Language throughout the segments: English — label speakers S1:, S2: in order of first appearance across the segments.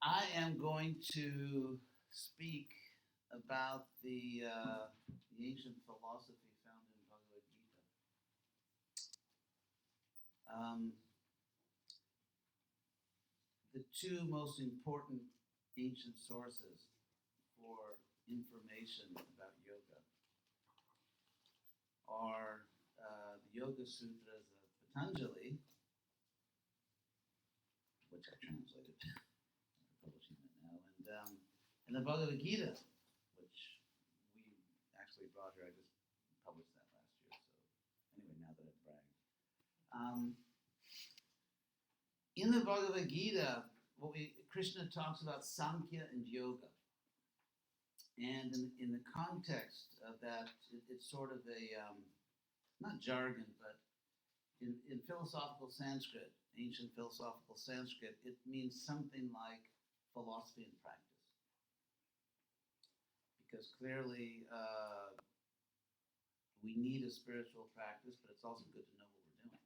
S1: I am going to speak about the ancient philosophy found in Bhagavad Gita. The two most important ancient sources for information about yoga are the Yoga Sutras of Patanjali, which I translated, I'm publishing it now, and the Bhagavad Gita, which we actually brought here. I just published that last year, so anyway, now that I've bragged. In the Bhagavad Gita, Krishna talks about Samkhya and Yoga. And in the context of that, it's sort of a, not jargon, but in philosophical Sanskrit, ancient philosophical Sanskrit, it means something like philosophy and practice. Because clearly we need a spiritual practice, but it's also good to know what we're doing.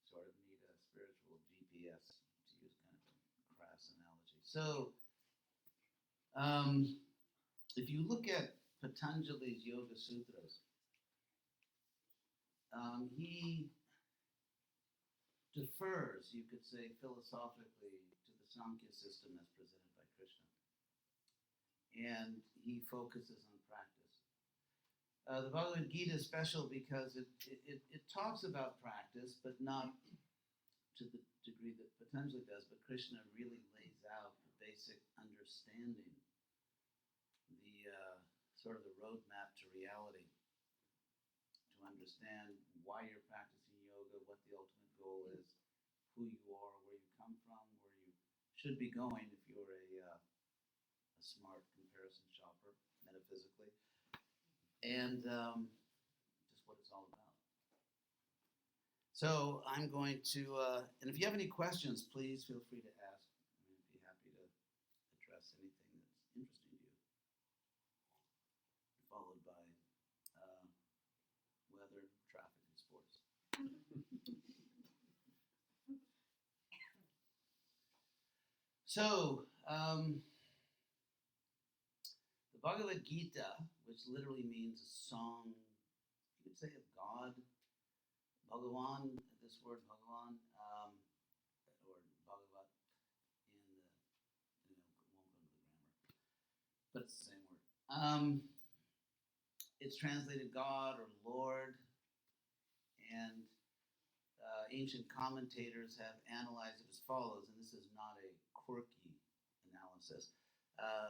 S1: Sort of need a spiritual GPS, to use kind of a crass analogy. So, if you look at Patanjali's Yoga Sutras, he defers, you could say, philosophically to the Samkhya system as presented by Krishna. And he focuses on practice. The Bhagavad Gita is special because it talks about practice, but not to the degree that Patanjali does, but Krishna really lays out the basic understanding, the sort of the roadmap to reality, to understand why you're practicing yoga, what the ultimate goal is, who you are, where you come from, where you should be going if you're a smart comparison shopper, metaphysically, and just what it's all about. So I'm going to, and if you have any questions, please feel free to ask. I'd be happy to address anything that's interesting to you. Followed by weather, traffic, and sports. So, the Bhagavad Gita, which literally means a song, you could say of God, Bhagavan, this word Bhagavan, or Bhagavat, won't go into the grammar, but it's the same word. It's translated God or Lord, and ancient commentators have analyzed it as follows, and this is not a quirky analysis.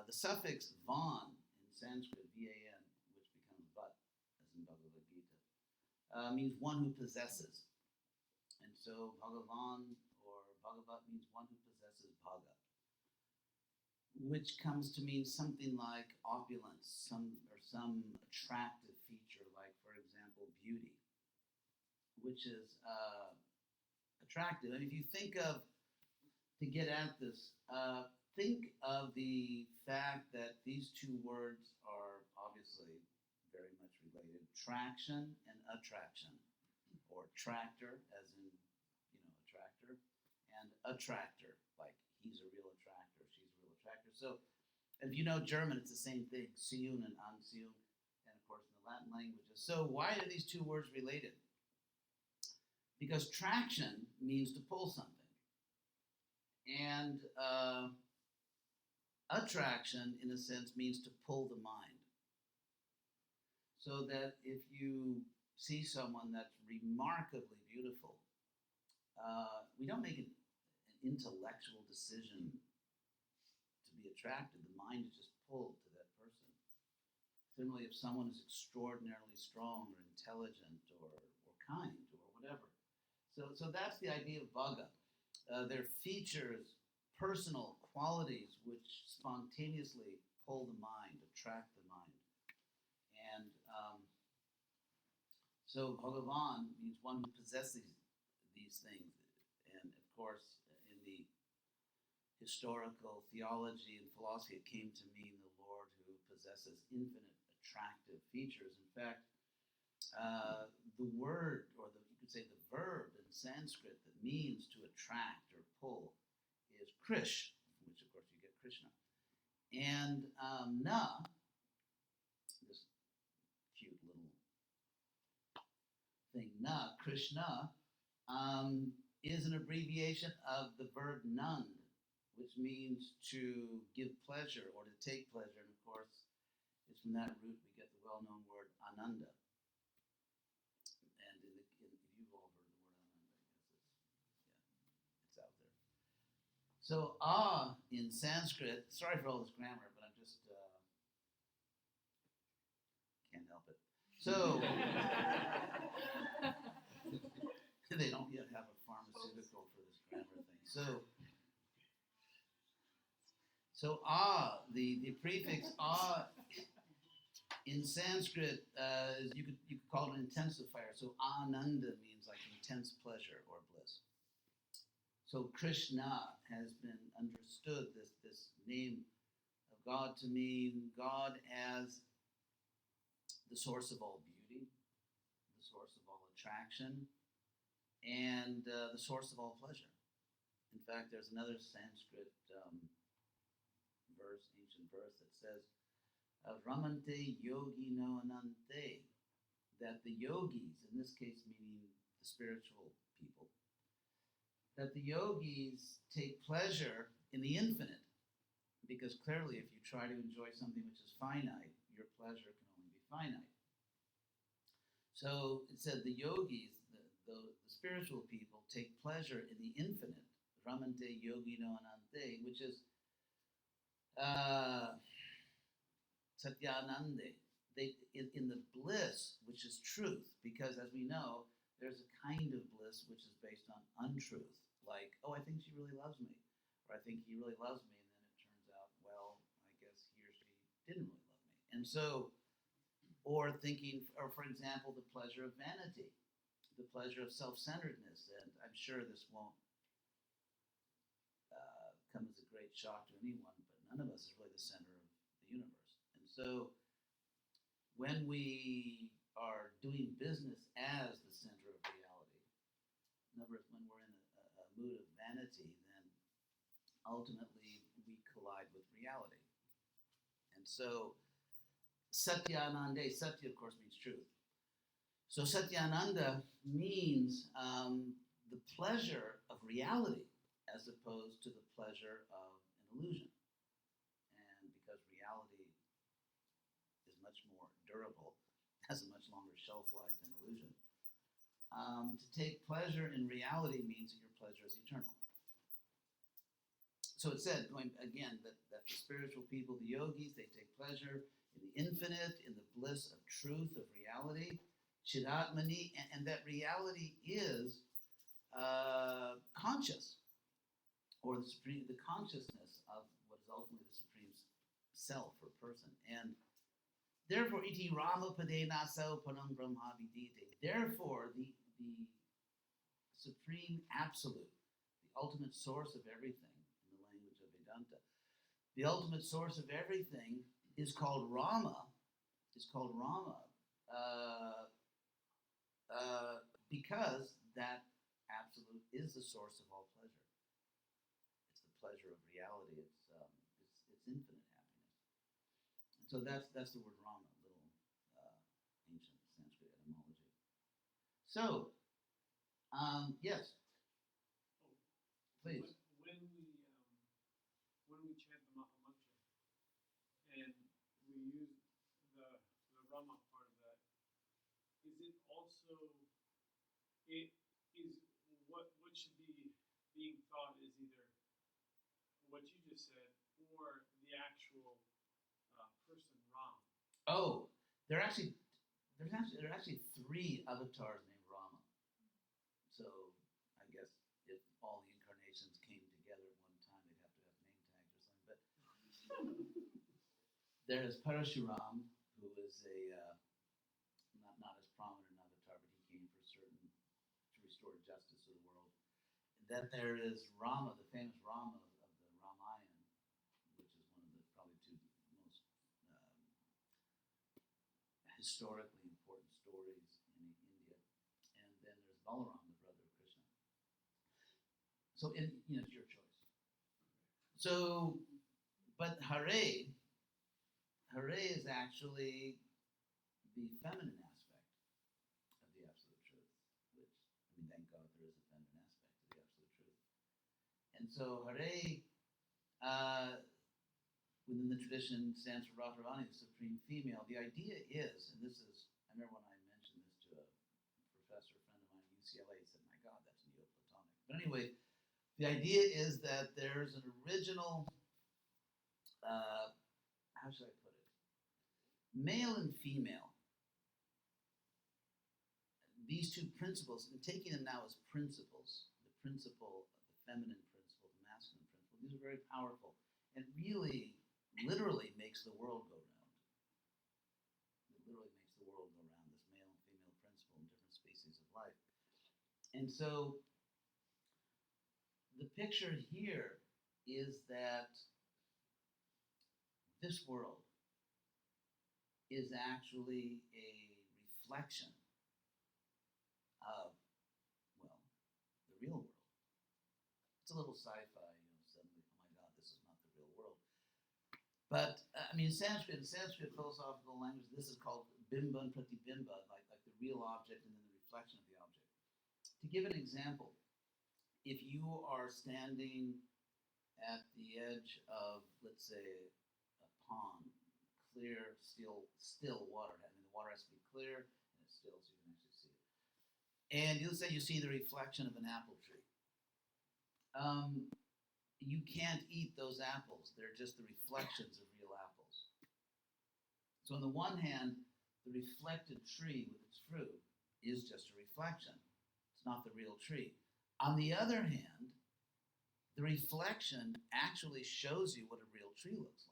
S1: The suffix van in Sanskrit, V-A-N, which becomes vat, as in Bhagavad Gita, means one who possesses. And so Bhagavan or Bhagavat means one who possesses Bhaga, which comes to mean something like opulence, some attractive feature, like, for example, beauty, which is attractive. And if you think of, to get at this, think of the fact that these two words are obviously very much related: traction and attraction, or tractor, as in, a tractor, and attractor, like he's a real attractor, she's a real attractor. So, if you know German, it's the same thing, Ziehen and Anziehung, and of course in the Latin languages. So why are these two words related? Because traction means to pull something, and attraction, in a sense, means to pull the mind. So that if you see someone that's remarkably beautiful, we don't make an intellectual decision to be attracted. The mind is just pulled to that person. Similarly, if someone is extraordinarily strong or intelligent or kind or whatever. So that's the idea of bhaga. They're features, personal qualities which spontaneously pull the mind, attract the mind. And so Bhagavan means one who possesses these things. And of course, in the historical theology and philosophy, it came to mean the Lord who possesses infinite attractive features. In fact, the word, or you could say the verb in Sanskrit that means to attract or pull, is krish, And Na, this cute little thing, Na, Krishna, is an abbreviation of the verb nand, which means to give pleasure or to take pleasure. And of course, it's from that root we get the well-known word ananda. And you've all heard the word ananda, it's out there. So in Sanskrit, sorry for all this grammar, but I'm just can't help it. So they don't yet have a pharmaceutical for this grammar thing. So the prefix in Sanskrit, you could call it an intensifier. So ananda means like intense pleasure or bliss. So Krishna has been understood, this name of God, to mean God as the source of all beauty, the source of all attraction, and the source of all pleasure. In fact, there's another Sanskrit verse, ancient verse, that says, Ramante yogino anante, that the yogis, in this case meaning the spiritual people, that the yogis take pleasure in the infinite, because clearly if you try to enjoy something which is finite, your pleasure can only be finite. So it said the yogis, the spiritual people, take pleasure in the infinite, Ramante yogino anante, which is Satyanande, in the bliss, which is truth, because as we know, there's a kind of bliss which is based on untruth, like, oh, I think she really loves me, or I think he really loves me, and then it turns out, well, I guess he or she didn't really love me. And so, or for example, the pleasure of vanity, the pleasure of self-centeredness, and I'm sure this won't come as a great shock to anyone, but none of us is really the center of the universe. And so when we are doing business as the center of reality, in other words, when we're in a mood of vanity, then ultimately we collide with reality. And so Satyananda, Satya of course means truth. So Satyananda means the pleasure of reality as opposed to the pleasure of an illusion. And because reality is much more durable, has a much longer shelf life than illusion, to take pleasure in reality means that your pleasure is eternal. So it said, going again, that the spiritual people, the yogis, they take pleasure in the infinite, in the bliss of truth, of reality, Chidatmani, and that reality is conscious, or the consciousness of what is ultimately the supreme self or person. And therefore, iti rama padena sao panam brahma vidite. Therefore, the supreme absolute, the ultimate source of everything, in the language of Vedanta, the ultimate source of everything is called Rama. Because that absolute is the source of all pleasure. It's the pleasure of reality. It's infinite happiness. And so that's the word Rama, little ancient Sanskrit etymology. So, yes, please.
S2: When we chant the Maha Mantra and we use the Rama part of that, is it also what should be being thought is either what you just said or the actual person Ram?
S1: Oh, there are actually three avatars named Rama. So I guess if all the incarnations came together at one time, they'd have to have name tags or something. But there is Parashuram, who is a not as prominent an avatar, but he came to restore justice to the world. And then there is Rama, the famous Rama of the Ramayana, which is one of the probably two most historically important stories in India. And then there's Balaram, the brother of Krishna. So it's your choice. So But Hare is actually the feminine aspect of the Absolute Truth, which, I mean, thank God there is a feminine aspect to the Absolute Truth. And so Hare, within the tradition, stands for Radharani, the supreme female. The idea is, and this is, I remember when I mentioned this to a professor friend of mine at UCLA, he said, my God, that's Neoplatonic. But anyway, the idea is that there's an original, how should I put it? Male and female. These two principles, and taking them now as principles, the principle, the feminine principle, the masculine principle, these are very powerful and really, literally makes the world go round. It literally makes the world go round, this male and female principle in different species of life. And so the picture here is that this world is actually a reflection of, well, the real world. It's a little sci-fi, suddenly, oh my God, this is not the real world. But, I mean, in Sanskrit philosophical language, this is called bimba and pratibimba, like the real object and then the reflection of the object. To give an example, if you are standing at the edge of, let's say, a pond, clear, still water. I mean, the water has to be clear and it's still so you can actually see it. And let's say you see the reflection of an apple tree. You can't eat those apples. They're just the reflections of real apples. So on the one hand, the reflected tree with its fruit is just a reflection. It's not the real tree. On the other hand, the reflection actually shows you what a real tree looks like.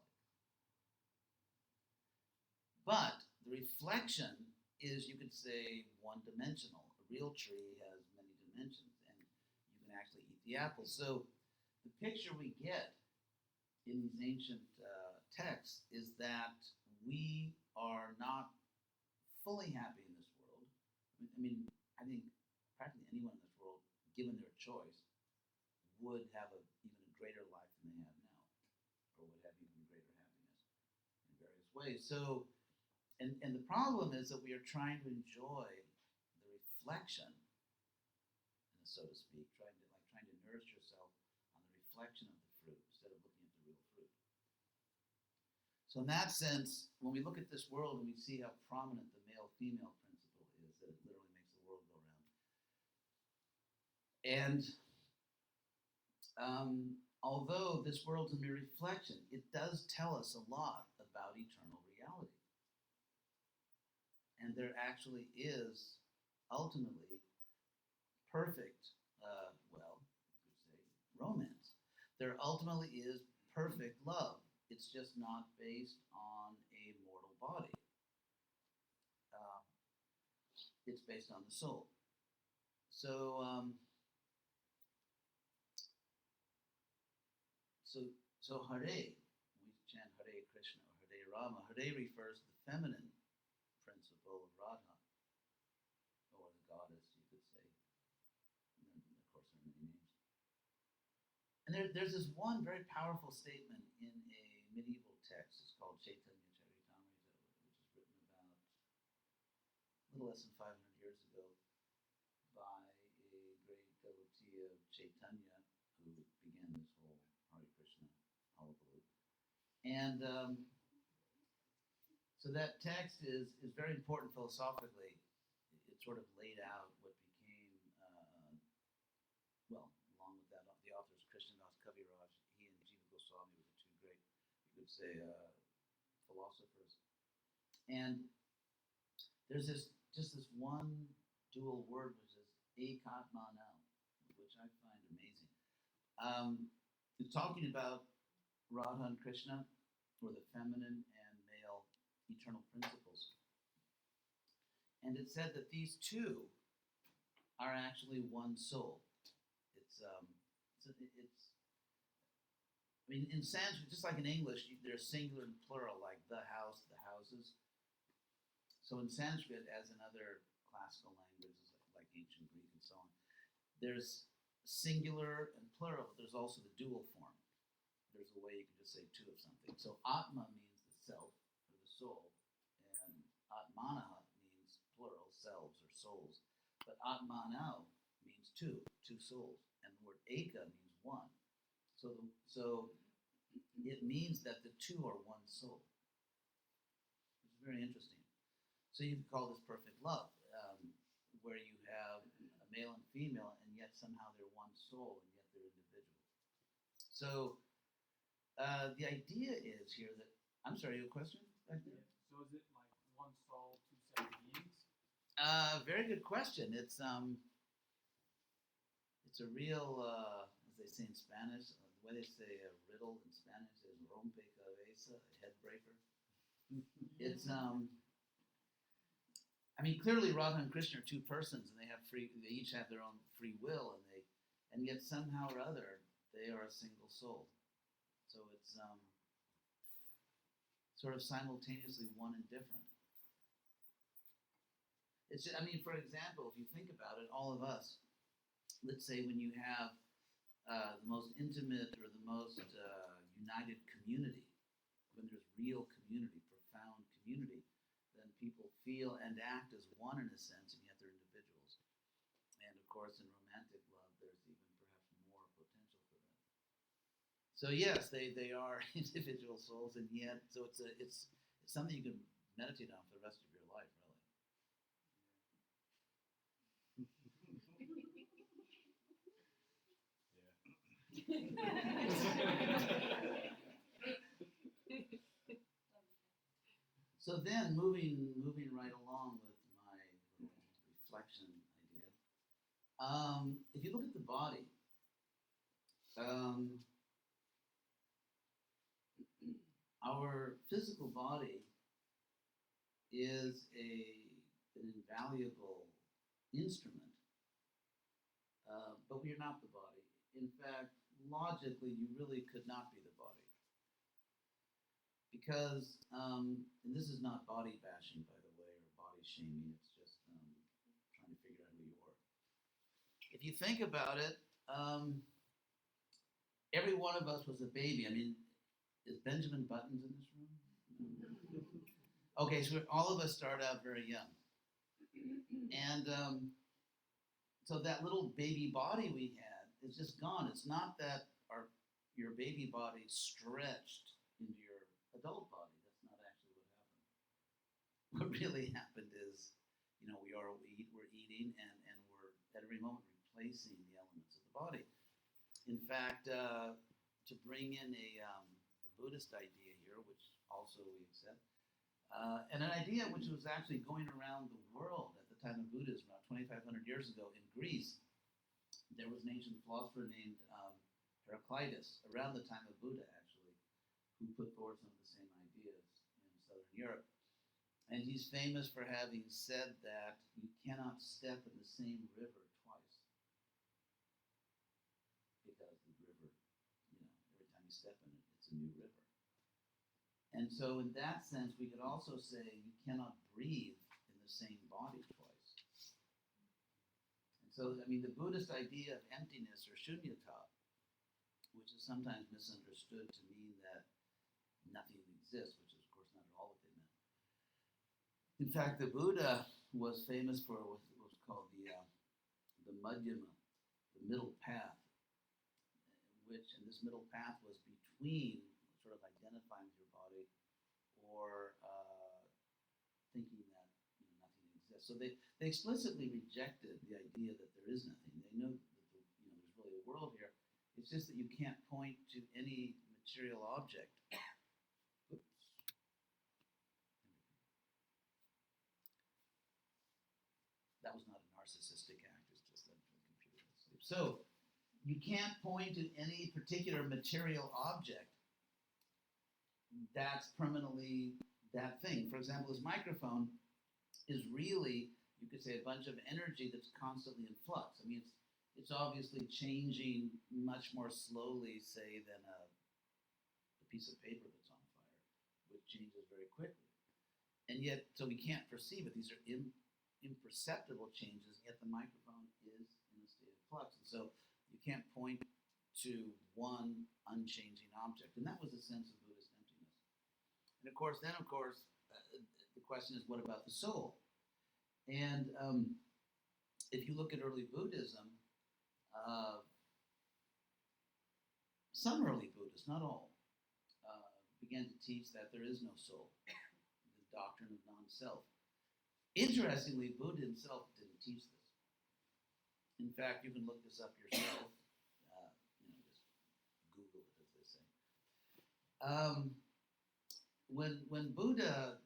S1: But the reflection is, you could say, one-dimensional. A real tree has many dimensions, and you can actually eat the apple. So the picture we get in these ancient texts is that we are not fully happy in this world. I mean, I think practically anyone in this world, given their choice, would have even a greater life than they have now, or would have even greater happiness in various ways. So, and the problem is that we are trying to enjoy the reflection, so to speak, trying to nourish yourself on the reflection of the fruit instead of looking at the real fruit. So in that sense, when we look at this world and we see how prominent the male-female principle is, that it literally makes the world go round. And although this world's a mere reflection, it does tell us a lot about eternal reality. And there actually is ultimately perfect, well, you could say, romance. There ultimately is perfect love. It's just not based on a mortal body. It's based on the soul. So, so Hare, we chant Hare Krishna or Hare Rama. Hare refers to the feminine principle of Radha, or the goddess, you could say. And then, of course, there are many names. And there's this one very powerful statement in a medieval text. It's called Chaitanya Charitamrita, which is written about a little less than 500 years ago by a great devotee of Chaitanya who began this whole Hare Krishna hullabaloo. And so that text is very important philosophically. It sort of laid out what became, well, along with that, the authors Krishnadas Kaviraj, he and H.D.Goswami were the two great, you could say, philosophers. And there's just this one dual word, which is ekatmana, which I find amazing. It's talking about Radha and Krishna, or the feminine and male eternal principles. And it said that these two are actually one soul. I mean, in Sanskrit, just like in English, there's singular and plural, like the house, the houses. So in Sanskrit, as in other classical languages, like ancient Greek and so on, there's singular and plural, but there's also the dual form. there's a way you can just say two of something. So Atma means the self or the soul, and Atmana means plural, selves or souls. But Atmano means two souls, and the word Eka means one. So it means that the two are one soul. It's very interesting. So you could call this perfect love, where you have a male and female, and yet somehow they're one soul, and yet they're individual. So the idea is here that, I'm sorry, you have a question back there?
S2: Yeah. So is it like one soul, two separate beings?
S1: Very good question. It's a real, as they say in Spanish, the way they say a riddle in Spanish is rompecabezas, a head breaker. It's I mean, clearly Radha and Krishna are two persons, and they each have their own free will, and yet somehow or other they are a single soul. So it's sort of simultaneously one and different. It's just, I mean, for example, if you think about it, all of us, let's say when you have the most intimate or the most united community, when there's real community, profound community, then people feel and act as one in a sense, and yet they're individuals. And of course, in romantic love, there's even perhaps more potential for that. So yes, they are individual souls, and yet so it's something you can meditate on for the rest of your life, really. So then, moving right along with my little reflection idea, if you look at the body, our physical body is an invaluable instrument, but we are not the body. In fact, logically, you really could not be the body. Because, and this is not body bashing, by the way, or body shaming, it's just trying to figure out who you are. If you think about it, every one of us was a baby. I mean, is Benjamin Buttons in this room? Okay, so all of us start out very young. And so that little baby body we had is just gone. It's not that your baby body stretched into your adult body. That's not actually what happened. What really happened is, we're eating and we're at every moment replacing the elements of the body. In fact, to bring in a Buddhist idea here, which also we accept, and an idea which was actually going around the world at the time of Buddhism, about 2,500 years ago in Greece. There was an ancient philosopher named Heraclitus, around the time of Buddha, actually, who put forward some of the same ideas in Southern Europe. And he's famous for having said that you cannot step in the same river twice. Because the river, every time you step in it, it's a new river. And so in that sense, we could also say you cannot breathe in the same body twice. And so, I mean, the Buddhist idea of emptiness or shunyata, which is sometimes misunderstood to mean that nothing exists, which is, of course, not at all what they meant. In fact, the Buddha was famous for what was called the madhyama, the middle path, and this middle path was between sort of identifying with your body or thinking that nothing exists. So they explicitly rejected the idea that there is nothing. They know that there's really a world here. It's just that you can't point to any material object. Oops. That was not a narcissistic act. It's just that the computer was asleep. So you can't point to any particular material object that's permanently that thing. For example, this microphone is really, you could say, a bunch of energy that's constantly in flux. I mean, it's obviously changing much more slowly, say, than a piece of paper that's on fire, which changes very quickly. And yet, so we can't perceive it. These are imperceptible changes, yet the microphone is in a state of flux. And so you can't point to one unchanging object. And that was the sense of Buddhist emptiness. And of course, the question is, what about the soul? And if you look at early Buddhism, some early Buddhists, not all, began to teach that there is no soul, the doctrine of non-self. Interestingly, Buddha himself didn't teach this. In fact, you can look this up yourself. Just Google it, as they say. When Buddha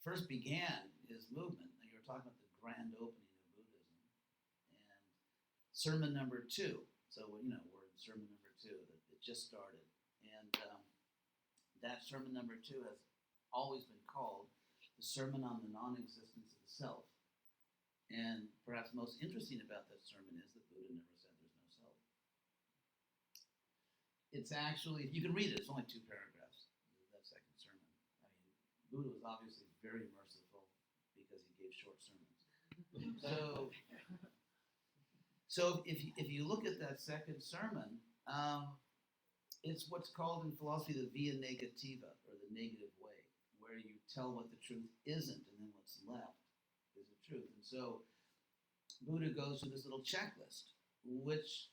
S1: first began his movement, and you were talking about the grand opening of Buddhism, and sermon number 2. So we're in sermon number 2. It just started, and that sermon number 2 has always been called the Sermon on the Non-Existence of the Self. And perhaps most interesting about that sermon is that Buddha never said there's no self. It's actually, you can read it, it's only 2 paragraphs, that second sermon. I mean, Buddha was obviously very merciful because he gave short sermons. So if you look at that second sermon, it's what's called in philosophy the via negativa, or the negative way, where you tell what the truth isn't, and then what's left is the truth. And so Buddha goes through this little checklist, which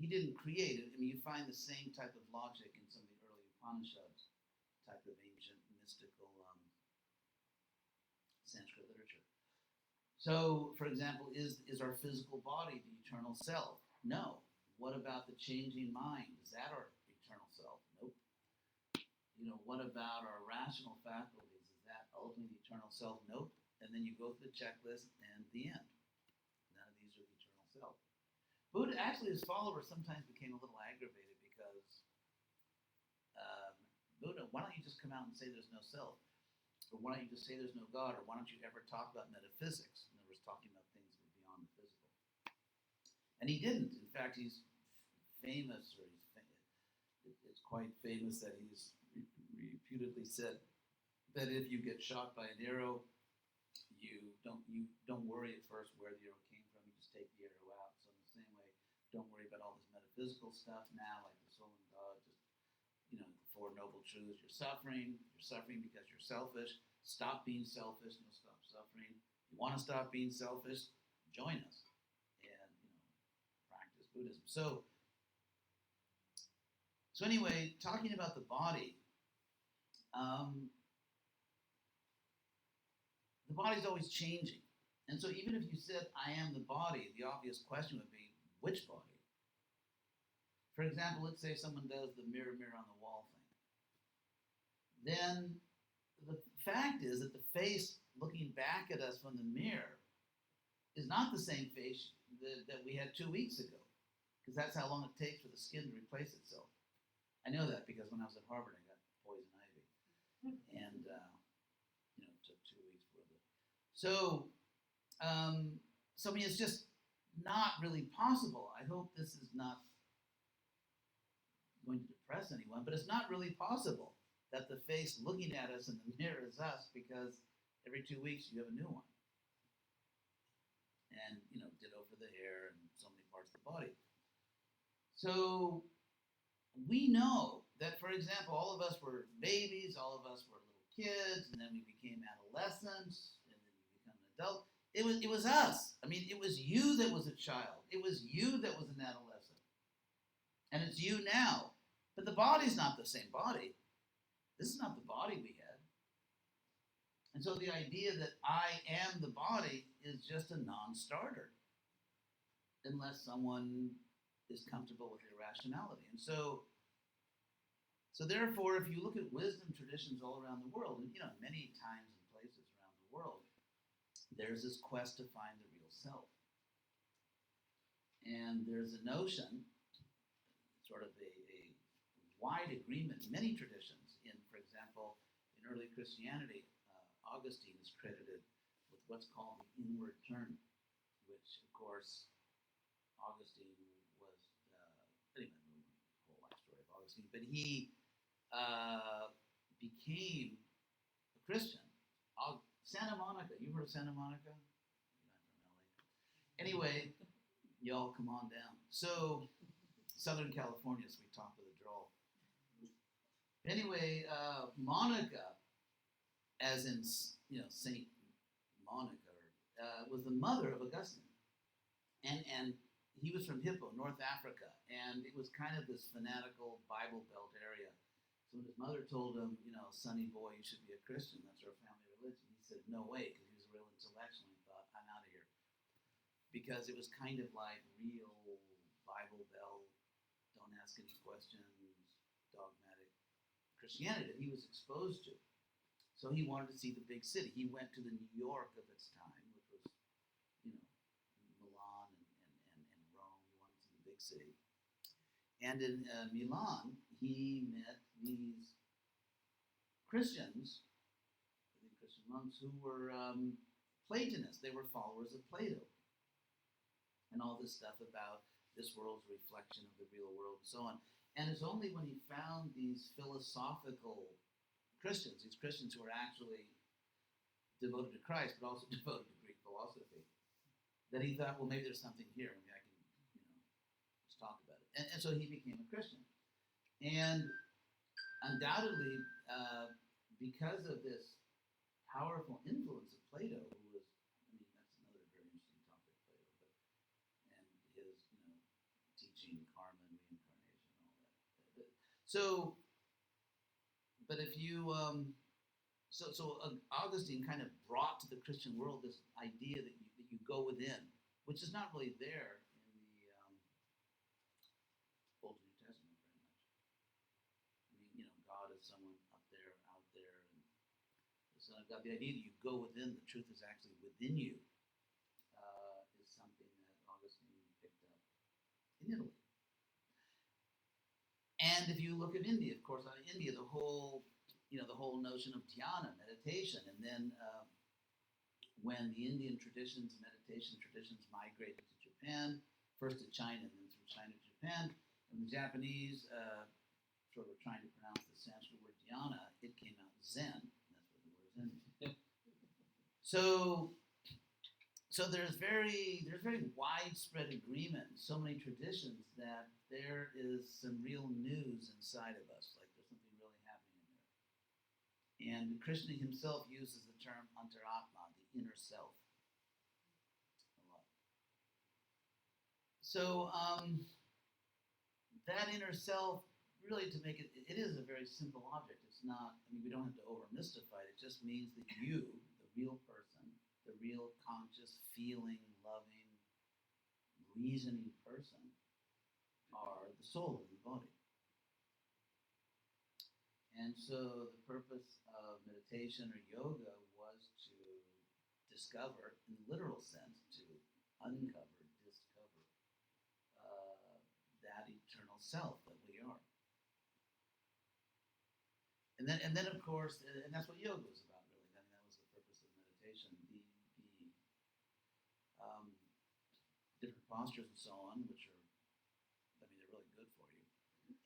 S1: he didn't create. I mean, you find the same type of logic in some of the early Upanishads, type of ancient mystical Sanskrit literature. So, for example, is our physical body the eternal self? No. What about the changing mind? Is that our eternal self? Nope. What about our rational faculties? Is that ultimately the eternal self? Nope. And then you go through the checklist and the end. None of these are the eternal self. Buddha, actually, his followers sometimes became a little aggravated because Buddha, why don't you just come out and say there's no self? Or why don't you just say there's no God? Or why don't you ever talk about metaphysics? In other words, talking about things that are beyond the physical. And he didn't. In fact, he's famous, or it's quite famous that he's reputedly said that if you get shot by an arrow, you don't worry at first where the arrow came from. You just take the arrow out. So in the same way, don't worry about all this metaphysical stuff now, like the soul and God. Just the 4 noble truths. You're suffering. You're suffering because you're selfish. Stop being selfish, and you'll stop suffering. You want to stop being selfish? Join us and practice Buddhism. So anyway, talking about the body. The body's always changing. And so even if you said, I am the body, the obvious question would be, which body? For example, let's say someone does the mirror, mirror on the wall thing. Then the fact is that the face looking back at us from the mirror is not the same face that we had 2 weeks ago, because that's how long it takes for the skin to replace itself. I know that because when I was at Harvard, I got poison ivy. And it took 2 weeks for it. So I mean, it's just not really possible. I hope this is not going to depress anyone, but it's not really possible that the face looking at us in the mirror is us, because every 2 weeks you have a new one. And, ditto for the hair and so many parts of the body. So we know that, for example, all of us were babies, all of us were little kids, and then we became adolescents, and then we become an adult. It was us. I mean, it was you that was a child. It was you that was an adolescent. And it's you now. But the body's not the same body. This is not the body we had. And so the idea that I am the body is just a non-starter, unless someone is comfortable with irrationality. And so therefore, if you look at wisdom traditions all around the world, and many times and places around the world, there's this quest to find the real self. And there's a notion, sort of a wide agreement in many traditions. For example, in early Christianity, Augustine is credited with what's called the inward turn, which, of course, Augustine was, anyway, the whole life story of Augustine, but he became a Christian. Santa Monica, you heard of Santa Monica? You're not from LA. Anyway, y'all come on down. So Southern California, so we talk with a drawl. Anyway, Monica, as in Saint Monica, was the mother of Augustine, and he was from Hippo, North Africa, and it was kind of this fanatical Bible Belt area. So when his mother told him, sonny boy, you should be a Christian, that's our family religion, he said, no way, because he was a real intellectual, and he thought, I'm out of here. Because it was kind of like real Bible Belt, don't ask any questions, dogmatic Christianity that he was exposed to. So he wanted to see the big city. He went to the New York of its time, which was, Milan and Rome. He wanted to see the big city. And in Milan, he met these Christians, I think Christian monks, who were Platonists. They were followers of Plato. And all this stuff about this world's reflection of the real world and so on. And it's only when he found these philosophical Christians, these Christians who were actually devoted to Christ, but also devoted to Greek philosophy, that he thought, well, maybe there's something here. Maybe I can, just talk about it. And so he became a Christian. And undoubtedly, because of this powerful influence of Plato, who was, that's another very interesting topic, Plato, and his, teaching karma and reincarnation and all that. So, but if you, so Augustine kind of brought to the Christian world this idea that you go within, which is not really there in the Old and New Testament very much. God is someone up there, out there, and the Son of God. The idea that you go within, the truth is actually within you, is something that Augustine picked up in Italy. And if you look at India, of course, India, the whole notion of dhyana, meditation, and then when the Indian traditions, meditation traditions migrated to Japan, first to China and then through China to Japan, and the Japanese sort of trying to pronounce the Sanskrit word dhyana, it came out Zen. That's what the word Zen means. So there's very widespread agreement, so many traditions, that there is some real news inside of us, like there's something really happening in there. And Krishna himself uses the term antaratma, the inner self, a lot. So that inner self, really, to make it is a very simple object. It's not, we don't have to over-mystify it. It just means that you, the real person, the real conscious, feeling, loving, reasoning person, are the soul of the body. And so the purpose of meditation or yoga was to discover, in the literal sense, to discover that eternal self that we are. And then of course, and that's what yoga was about, really. That was the purpose of meditation. The different postures and so on, which are, they're really good for you.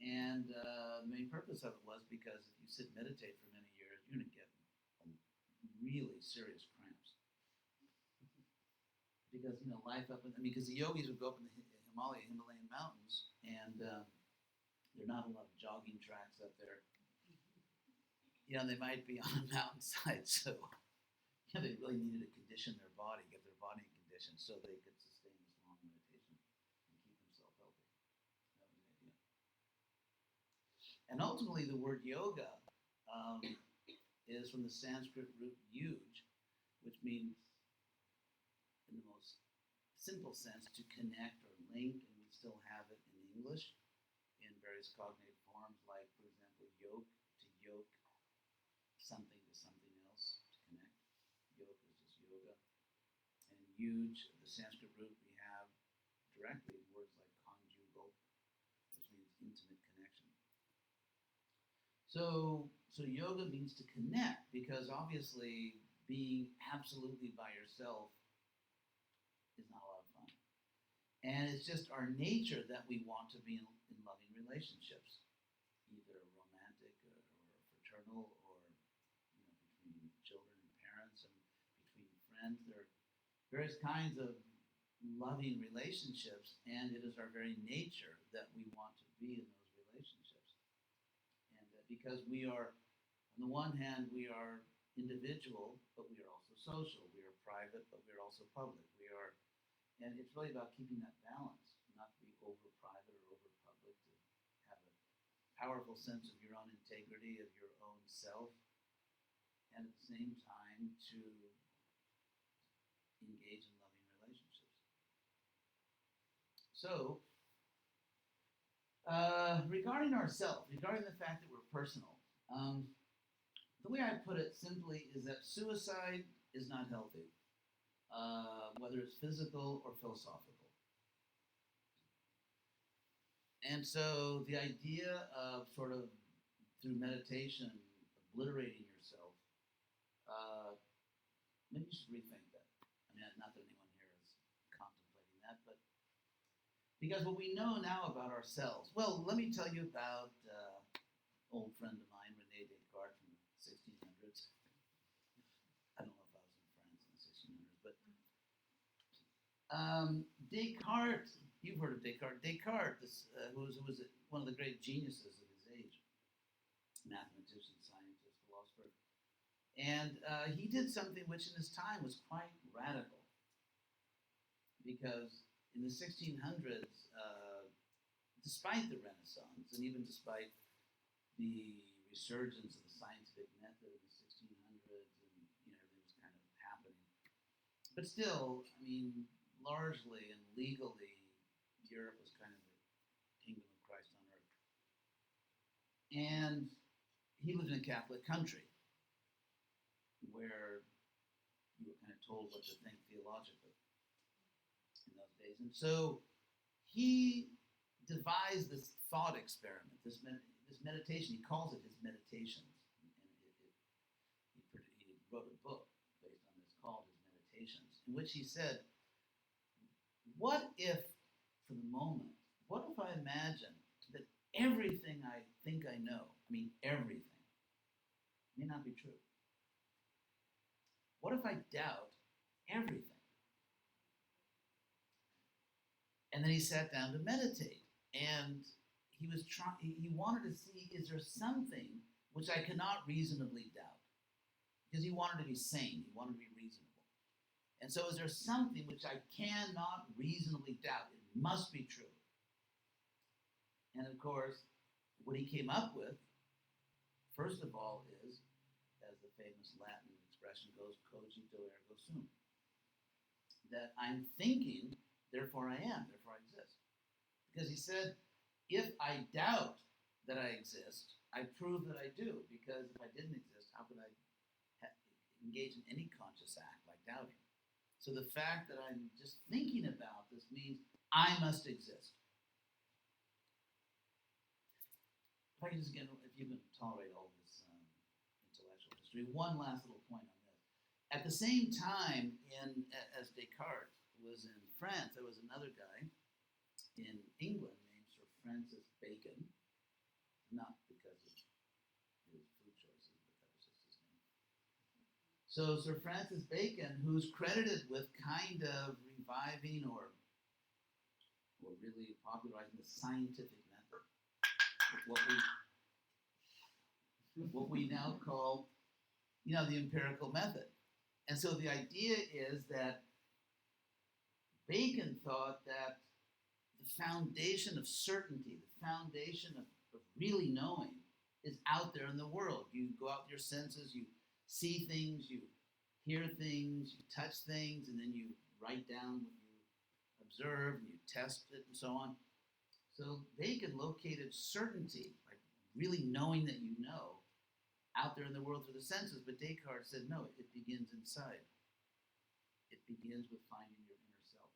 S1: And the main purpose of it was because if you sit and meditate for many years, you're going to get really serious cramps. Because, life up in, because the yogis would go up in the Himalayan mountains, and there are not a lot of jogging tracks up there. They might be on a mountainside, so they really needed to condition their body, get their body in condition, so they could sustain this long meditation and keep themselves healthy. That was the idea. And ultimately, the word yoga is from the Sanskrit root yuj, which means, in the most simple sense, to connect or link, and we still have it in English in various cognate forms, like, for example, yoke, to yoke something to something else, to connect. Yoke is just yoga. And yuj, the Sanskrit root, we have directly words like conjugal, which means intimate connection. So yoga means to connect, because obviously being absolutely by yourself is not a lot of fun. And it's just our nature that we want to be in loving relationships, either romantic or fraternal, or between children and parents, and between friends. There are various kinds of loving relationships, and it is our very nature that we want to be in those relationships. And because we are, on the one hand, we are individual, but we are also social. We are private, but we are also public. We are, and it's really about keeping that balance, not to be over private or over public, to have a powerful sense of your own integrity, of your own self, and at the same time to engage in loving relationships. So, regarding ourselves, regarding the fact that we're personal, the way I put it simply is that suicide is not healthy, whether it's physical or philosophical. And so the idea of sort of through meditation obliterating yourself, maybe you should rethink that. I mean, not that anyone here is contemplating that, but because what we know now about ourselves, well, let me tell you about old friend of mine, Rene Descartes from the 1600s. I don't know if I was in France in the 1600s, but Descartes, you've heard of Descartes. Descartes, who was one of the great geniuses of his age, mathematician, scientist, philosopher. And he did something which in his time was quite radical. Because in the 1600s, despite the Renaissance, and even despite the resurgence of the scientific method in the 1600s, and everything was kind of happening. But still, I mean, largely and legally, Europe was kind of the kingdom of Christ on earth. And he lived in a Catholic country where you were kind of told what to think theologically in those days. And so he devised this thought experiment, this meditation. He calls it his meditations. And he wrote a book based on this called his Meditations, in which he said, what if, for the moment, what if I imagine that everything I think I know, I mean everything, may not be true? What if I doubt everything? And then he sat down to meditate, and he wanted to see, is there something which I cannot reasonably doubt? Because he wanted to be sane, he wanted to be reasonable. And so is there something which I cannot reasonably doubt? It must be true. And of course, what he came up with, first of all, is, as the famous Latin expression goes, cogito ergo sum. That I'm thinking, therefore I am, therefore I exist. Because he said, if I doubt that I exist, I prove that I do. Because if I didn't exist, how could I engage in any conscious act like doubting? So the fact that I'm just thinking about this means I must exist. If I can just, again, if you can tolerate all this intellectual history, one last little point on this. At the same time, as Descartes was in France, there was another guy in England named Sir Francis Bacon, not because of his food choices, but that was just his name. So Sir Francis Bacon, who's credited with kind of reviving or really popularizing the scientific method, what we now call, the empirical method. And so the idea is that Bacon thought that the foundation of certainty, the foundation of really knowing, is out there in the world. You go out with your senses, you see things, you hear things, you touch things, and then you write down what you observe, and you test it, and so on. So Bacon located certainty, like really knowing that you know, out there in the world through the senses. But Descartes said, no, it begins inside. It begins with finding your inner self.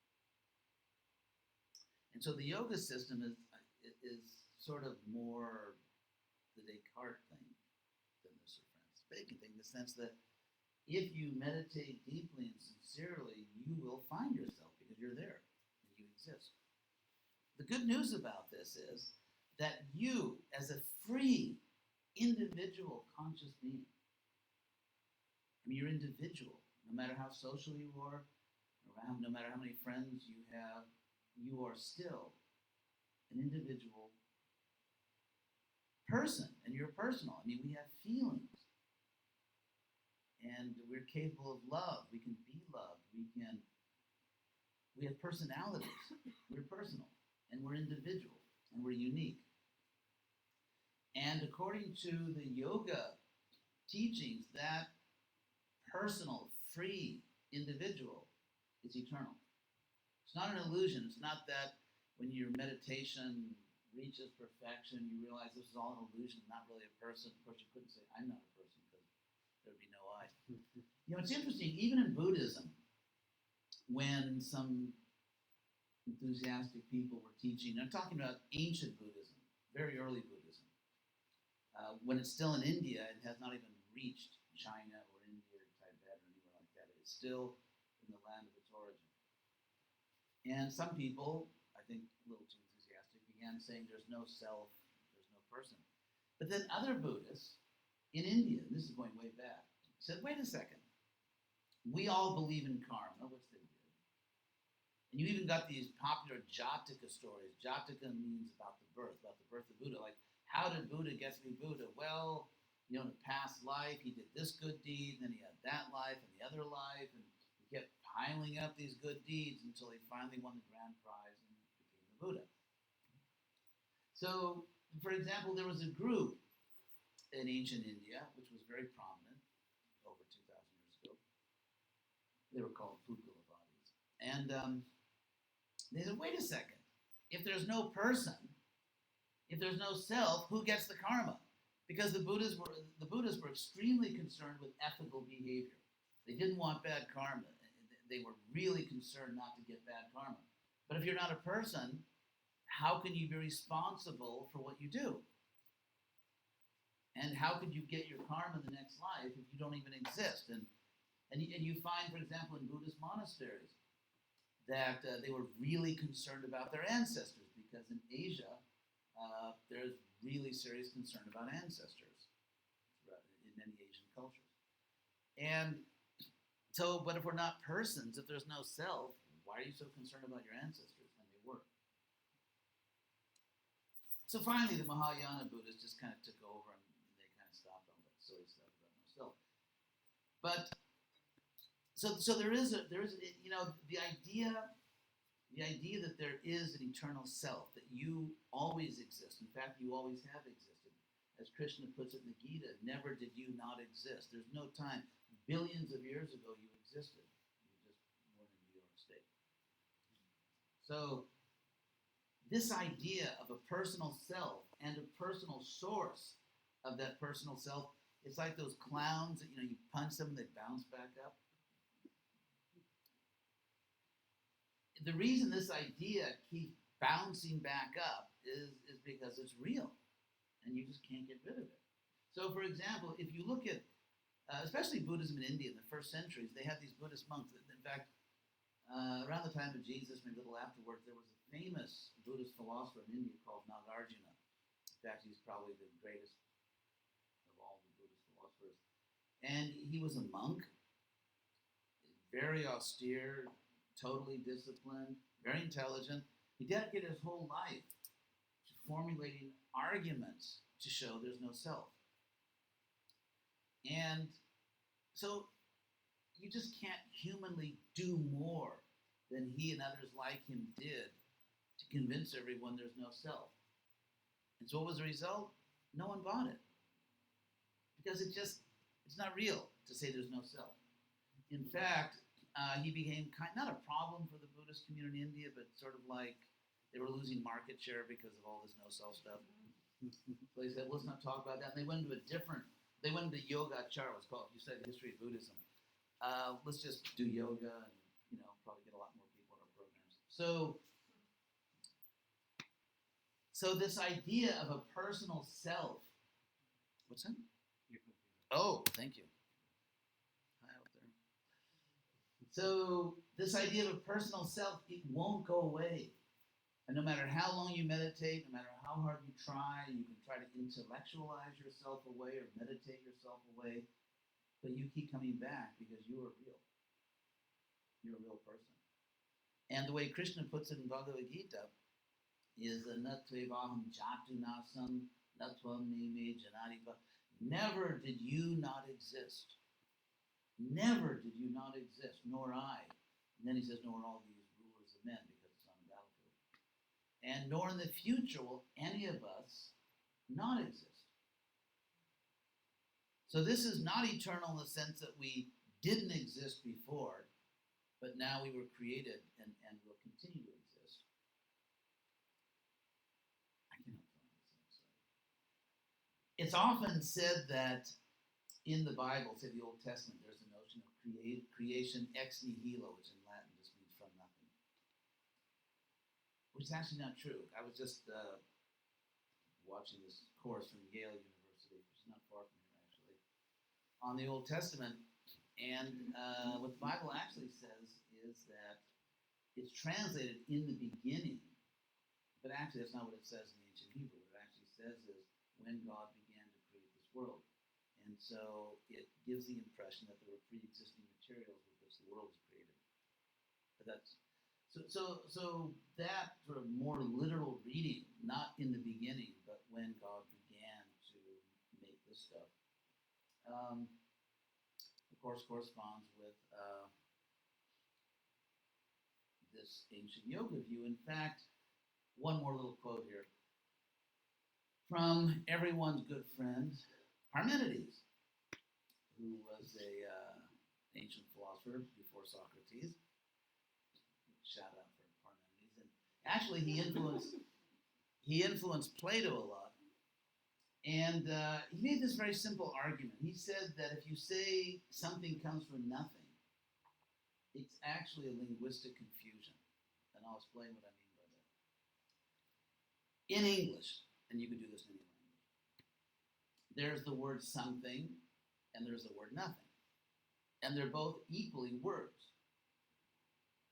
S1: And so the yoga system is sort of more the Descartes thing than the Sir Francis Bacon thing, in the sense that if you meditate deeply and sincerely, you will find yourself because you're there and you exist. The good news about this is that you, as a free, individual, conscious being, I mean, you're individual, no matter how social you are, no matter how many friends you have, you are still an individual person, and you're personal. I mean, we have feelings, and we're capable of love. We can be loved. We have personalities. We're personal, and we're individual, and we're unique. And according to the yoga teachings, that personal, free individual is eternal. It's not an illusion. It's not that when your meditation reaches perfection, you realize this is all an illusion, not really a person. Of course, you couldn't say, I'm not a person, because there would be no I. It's interesting, even in Buddhism, when some enthusiastic people were teaching, I'm talking about ancient Buddhism, very early Buddhism, when it's still in India, it has not even reached China or India or Tibet or anywhere like that. It's still in the land of its origin. And some people, I think a little too enthusiastic, began saying there's no self, there's no person. But then other Buddhists in India, and this is going way back, said, wait a second, we all believe in karma, which they did. And you even got these popular Jataka stories. Jataka means about the birth of Buddha. Like, how did Buddha get to be Buddha? Well, in a past life, he did this good deed, and then he had that life and the other life, and he kept piling up these good deeds until he finally won the grand prize and became the Buddha. So, for example, there was a group in ancient India, which was very prominent over 2,000 years ago. They were called Puggalavadis. And they said, wait a second. If there's no person, if there's no self, who gets the karma? Because the Buddhists were extremely concerned with ethical behavior. They didn't want bad karma. They were really concerned not to get bad karma. But if you're not a person, how can you be responsible for what you do? And how could you get your karma in the next life if you don't even exist? And you find, for example, in Buddhist monasteries, that they were really concerned about their ancestors, because in Asia, there's really serious concern about ancestors in many Asian cultures. And so, but if we're not persons, if there's no self, why are you so concerned about your ancestors? And they were. So finally, the Mahayana Buddhists just kind of took over, and they kind of stopped all that silly stuff about no self. But so there is the idea that there is an eternal self, that you always exist. In fact, you always have existed. As Krishna puts it in the Gita, never did you not exist. There's no time. Billions of years ago, you existed. You just weren't in New York State. So this idea of a personal self and a personal source of that personal self, it's like those clowns that, you punch them and they bounce back up. The reason this idea keeps bouncing back up is because it's real, and you just can't get rid of it. So, for example, if you look at, especially Buddhism in India in the first centuries, they had these Buddhist monks. In fact, around the time of Jesus, maybe a little afterwards, there was a famous Buddhist philosopher in India called Nagarjuna. In fact, he's probably the greatest of all the Buddhist philosophers. And he was a monk, very austere, totally disciplined, very intelligent. He dedicated his whole life to formulating arguments to show there's no self. And so you just can't humanly do more than he and others like him did to convince everyone there's no self. And so what was the result? No one bought it. Because it's not real to say there's no self. In fact, he became not a problem for the Buddhist community in India, but sort of like they were losing market share because of all this no-self stuff. So they said, let's not talk about that. And they went into yoga achara, it's called, if you study the history of Buddhism. Let's just do yoga and, probably get a lot more people in our programs. So this idea of a personal self, what's that? Oh, thank you. So this idea of a personal self, it won't go away. And no matter how long you meditate, no matter how hard you can try to intellectualize yourself away or meditate yourself away, but you keep coming back because you are real. You're a real person. And the way Krishna puts it in Bhagavad Gita is natvevaham jatu nasam natvam me janariva. Never did you not exist. Never did you not exist, nor I. And then he says, nor all these rulers of men, because it's on the battlefield. And nor in the future will any of us not exist. So this is not eternal in the sense that we didn't exist before, but now we were created and will continue to exist. I cannot tell this, I'm sorry. It's often said that in the Bible, say the Old Testament, there's a notion of creation ex nihilo, which in Latin just means from nothing. Which is actually not true. I was just watching this course from Yale University, which is not far from here actually, on the Old Testament. And what the Bible actually says is that it's translated in the beginning, but actually that's not what it says in the ancient Hebrew. What it actually says is when God began to create this world. And so it gives the impression that there were pre-existing materials with which the world was created. But that's so that sort of more literal reading, not in the beginning, but when God began to make this stuff, of course, corresponds with this ancient yoga view. In fact, one more little quote here from everyone's good friend Parmenides, who was a ancient philosopher before Socrates. Shout out for Parmenides. And actually, he influenced Plato a lot. And he made this very simple argument. He said that if you say something comes from nothing, it's actually a linguistic confusion. And I'll explain what I mean by that. In English, and you could do this in any language, there's the word something and there's the word nothing. And they're both equally words.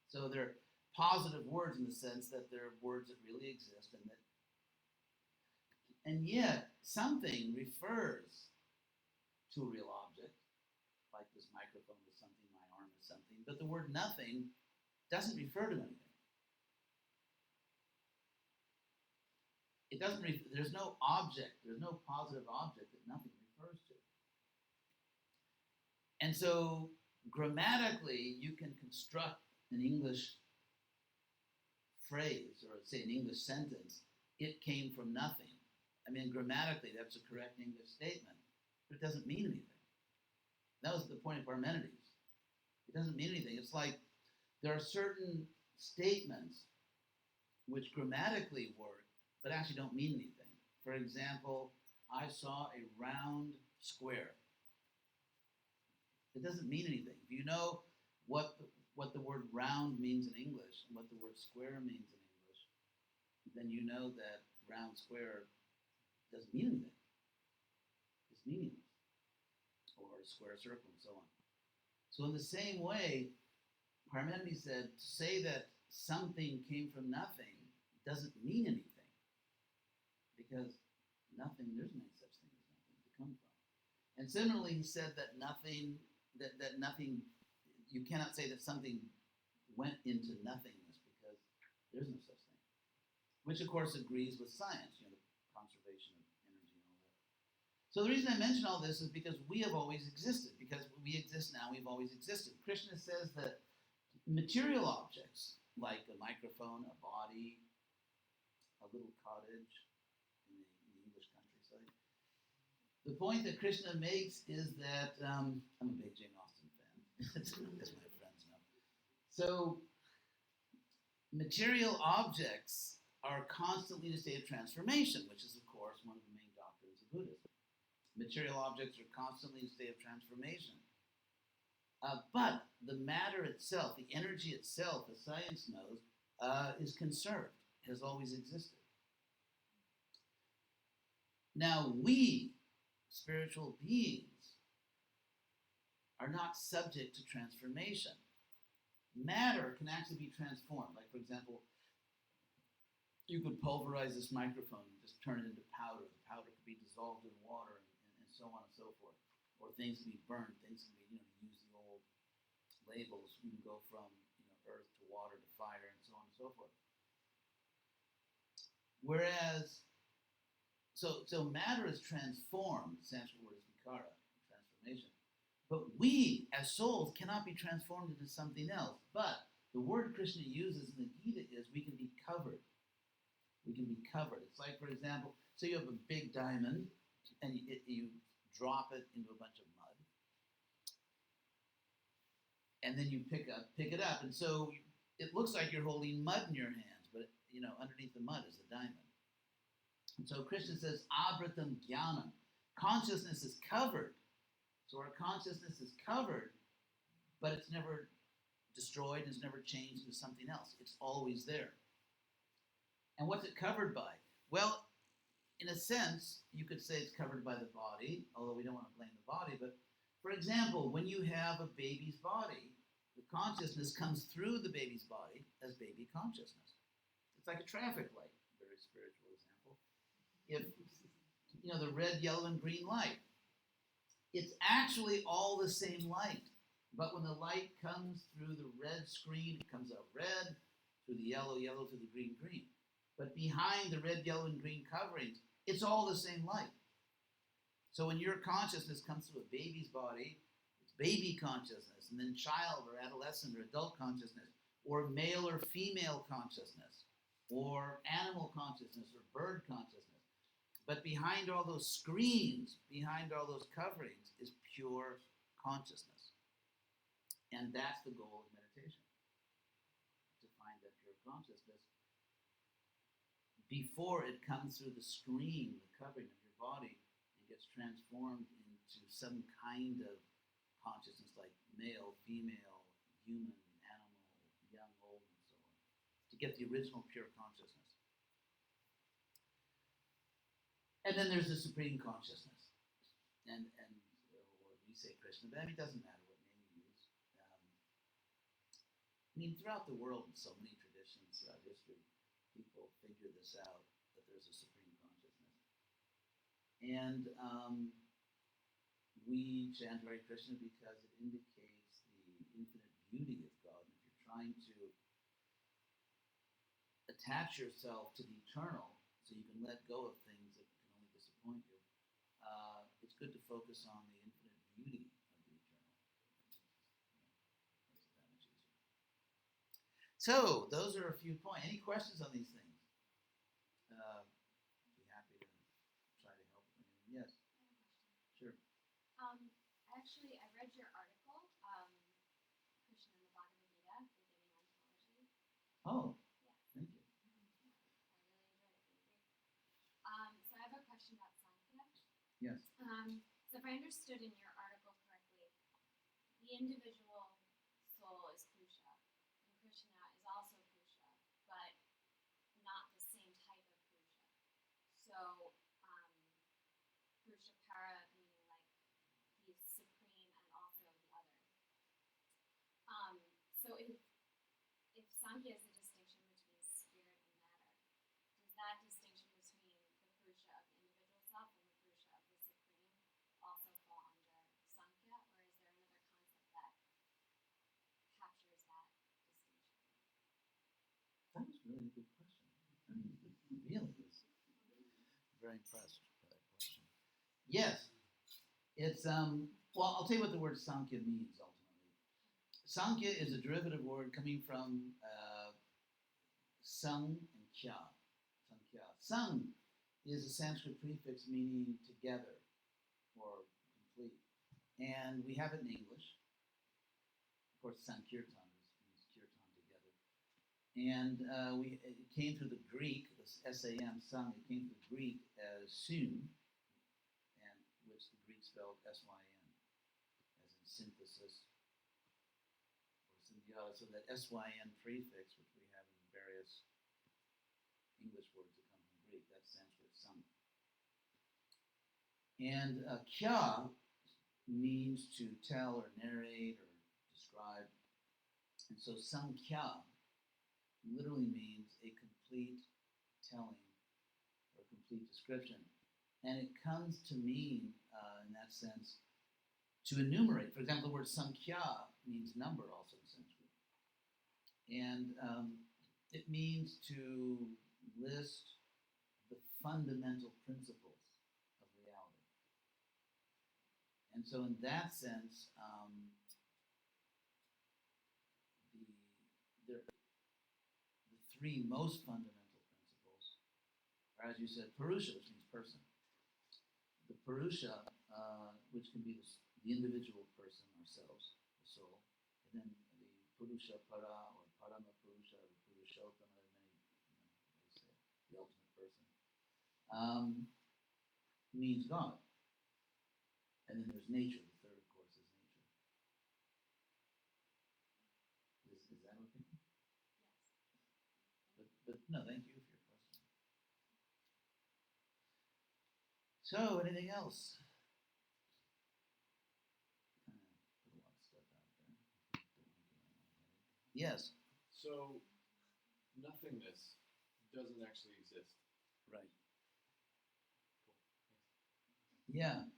S1: So they're positive words in the sense that they're words that really exist, and yet something refers to a real object, like this microphone is something, my arm is something, but the word nothing doesn't refer to anything. It doesn't. There's no object. There's no positive object that nothing refers to. And so grammatically, you can construct an English phrase, or say an English sentence, it came from nothing. I mean, grammatically, that's a correct English statement, but it doesn't mean anything. That was the point of Parmenides. It doesn't mean anything. It's like there are certain statements which grammatically work, but actually don't mean anything. For example, I saw a round square. It doesn't mean anything. If you know what the word round means in English and what the word square means in English, then you know that round square doesn't mean anything. It's meaningless. Or a square circle and so on. So in the same way, Parmenides said to say that something came from nothing doesn't mean anything. Because nothing, there's no such thing as nothing to come from. And similarly, he said that nothing, that nothing, you cannot say that something went into nothingness because there's no such thing. Which, of course, agrees with science, the conservation of energy and all that. So the reason I mention all this is because we have always existed. Because we exist now, we've always existed. Krishna says that material objects, like a microphone, a body, a little cottage in the English countryside, the point that Krishna makes is that, I'm a big Jane Austen fan, as my friends know. So, material objects are constantly in a state of transformation, which is, of course, one of the main doctrines of Buddhism. Material objects are constantly in a state of transformation. But the matter itself, the energy itself, as science knows, is conserved, has always existed. Now, we, spiritual beings, are not subject to transformation. Matter can actually be transformed. Like, for example, you could pulverize this microphone and just turn it into powder. The powder could be dissolved in water and so on and so forth. Or things can be burned. Things can be, use the old labels. You can go from earth to water to fire and so on and so forth. Whereas, so matter is transformed. The Sanskrit word is vikara, transformation. But we, as souls, cannot be transformed into something else. But the word Krishna uses in the Gita is we can be covered. We can be covered. It's like, for example, so you have a big diamond, and you drop it into a bunch of mud, and then you pick it up, and so it looks like you're holding mud in your hands, but underneath the mud is the diamond. And so Krishna says, abratam jnanam. Consciousness is covered. So our consciousness is covered, but it's never destroyed, it's never changed into something else. It's always there. And what's it covered by? Well, in a sense, you could say it's covered by the body, although we don't want to blame the body. But for example, when you have a baby's body, the consciousness comes through the baby's body as baby consciousness. It's like a traffic light, very spiritual example. If, the red, yellow, and green light, it's actually all the same light. But when the light comes through the red screen, it comes out red, through the yellow, yellow, through the green, green. But behind the red, yellow, and green coverings, it's all the same light. So when your consciousness comes through a baby's body, it's baby consciousness, and then child or adolescent or adult consciousness, or male or female consciousness, or animal consciousness, or bird consciousness. But behind all those screens, behind all those coverings, is pure consciousness. And that's the goal of meditation, to find that pure consciousness before it comes through the screen, the covering of your body, and gets transformed into some kind of consciousness like male, female, human, animal, young, old, and so on, to get the original pure consciousness. And then there's the supreme consciousness. And or we say Krishna, but it doesn't matter what name you use. Throughout the world, in so many traditions, throughout history, people figure this out, that there's a supreme consciousness. And we chant Hare Krishna because it indicates the infinite beauty of God. And if you're trying to attach yourself to the eternal, so you can let go of things that can only disappoint you, it's good to focus on the infinite beauty of the eternal. Makes it that much easier. So, those are a few points. Any questions on these things? Be happy to try to help. Yes? Sure.
S3: Actually, I read your article, Krishna and the Bhagavad Gita, Beginning Ontology.
S1: Oh,
S3: Yeah.
S1: thank you.
S3: I really enjoyed it. So I have a question about Sankhya.
S1: Yes.
S3: So if I understood in your article correctly, the individual soul is Purusha, and Krishna is also Purusha, but not the same type of Purusha. So Purusha Para meaning like he's supreme and also the other. So if Sankhya is the distinction between spirit and matter, does that distinction between the Purusha of the individual self and the Purusha of the supreme also fall under Sankhya, or is there another concept that captures that distinction?
S1: That was really a good question. Really was very impressed by that question. Yes, it's well, I'll tell you what the word Sankhya means ultimately. Sankhya is a derivative word coming from sang and kya. Sankhya. Sang is a Sanskrit prefix meaning together or complete, and we have it in English. Of course, Sankirtan means kirtan together. And it came through the Greek, this S-A-M, sang, it came through the Greek as sun, and which the Greek spelled S-Y-N, as in synthesis or symbiotic. So that S-Y-N prefix, which we have in various English words that come from Greek, that's Sanskrit sang. And kya means to tell or narrate or describe. And so sankhya literally means a complete telling or complete description. And it comes to mean, in that sense, to enumerate. For example, the word Sankhya means number also in Sanskrit. And it means to list the fundamental principles of reality. And so in that sense, the three most fundamental principles are, as you said, Purusha, which means person. The Purusha, which can be the individual person, ourselves, the soul, and then the Purusha Para or Parama Purusha or Purushottama, many ways say the ultimate person, means God. And then there's nature. The third, of course, is nature. Is that okay?
S3: Yes.
S1: But no, thank you for your question. So, anything else? Put a lot of stuff out there. Don't want to get my own head. Yes.
S4: So, nothingness doesn't actually exist.
S1: Right.
S4: Cool.
S1: Yeah.